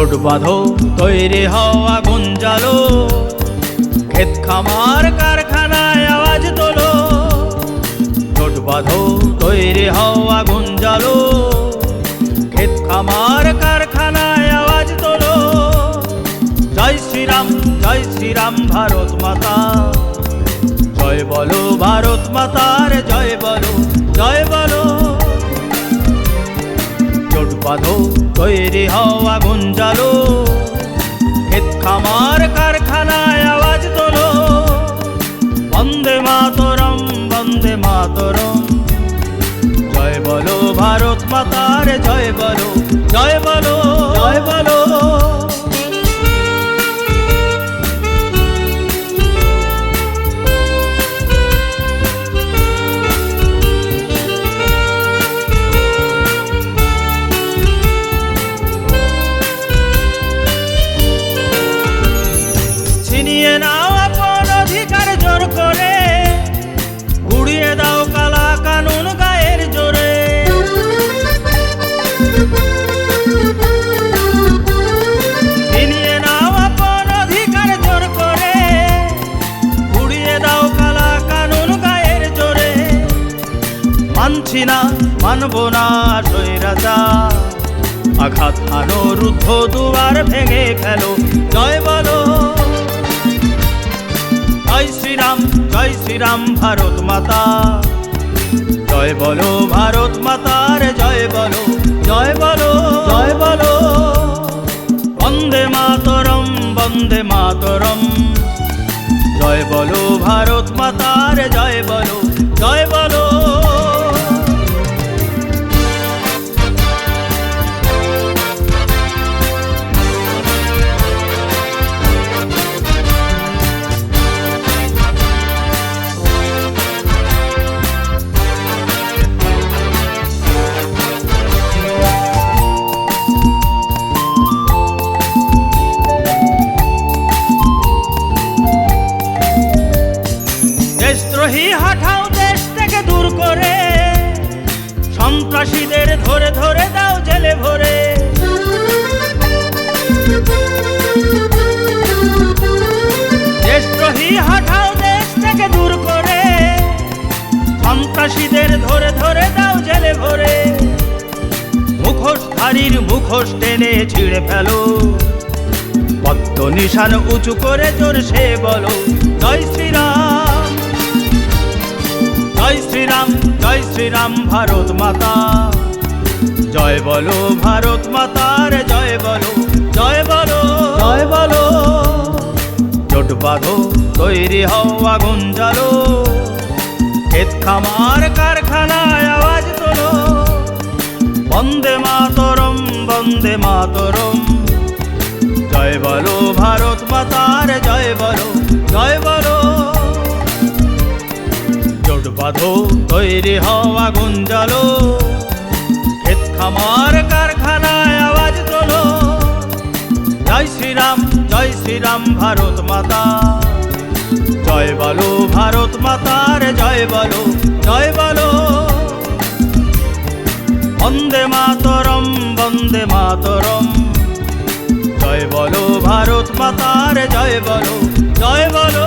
জোট বাঁধো, তৈরি হও আগুন জ্বালো, ক্ষেত খামার কারখানায় আওয়াজ তোলো। জোট বাঁধো, তৈরি হও আগুন জ্বালো, ক্ষেত খামার কারখানায় আওয়াজ তোলো। জয় শ্রীরাম, জয় শ্রীরাম ভারত মাতা, জয় বলো ভারত মাতার, জয় বলো, জয় বলো। জোট বাঁধো, তৈরি হও আগুন জ্বালো, ক্ষেত খামার কারখানায় আওয়াজ তোলো। বন্দে মাতরম, বন্দে মাতরম, জয় বলো ভারত মাতার, জয় বলো, জয় বলো, জয় বলো। ছিনিয়ে নাও আপন অধিকার জোর করে, উড়িয়ে দাও কালা কানুন গায়ের জোরে। ছিনিয়ে নাও আপন অধিকার জোর করে, উড়িয়ে দাও কালা কানুন গায়ের জোরে। মানছি না, মানব না স্বৈরাচার, আঘাত হানো, রুদ্ধ দুয়ার ভেঙে ফেলো, জয় বলো। জয় শ্রীরাম, জয় শ্রীরাম ভারত মাতা, জয় বলো ভারত মাতার, জয় বলো, জয় বলো, জয় বলো। বন্দে মাতরম, বন্দে মাতরম, জয় বলো ভারত মাতার, জয় বলো, জয় বলো। দেশদ্রোহী হাঁটাও দেশ থেকে দূর করে, সন্ত্রাসীদের ধরে ধরে দাও জেলে ভরে। দেশদ্রোহী হাঁটাও দেশ থেকে দূর করে, সন্ত্রাসীদের ধরে ধরে দাও জেলে ভরে। মুখোশধারীর মুখোশ টেনে ছিঁড়ে ফেলো, পদ্ম নিশান উঁচু করে জোর সে বলো, জয় শ্রীরাম। জয় শ্রীরাম, জয় শ্রীরাম ভারত মাতা, জয় বলো ভারত মাতার, জয় বলো, জয় বলো, জয় বলো। জোট বাঁধো, তৈরি হও আগুন জ্বালো, ক্ষেত খামার কারখানায় আওয়াজ তোলো। বন্দে মাতরম, বন্দে মাতরম, জয় বলো ভারত মাতার, জয় বলো, জয় বলো। জোট বাঁধো, তৈরি হও আগুন জ্বালো, ক্ষেত খামার কারখানায় আওয়াজ তোলো। জয় শ্রীরাম, জয় শ্রীরাম ভারত মাতা, জয় বলো ভারত মাতার, জয় বলো, জয় বলো। বন্দে মাতরম, বন্দে মাতরম, জয় বলো ভারত মাতার, জয় বলো, জয় বলো।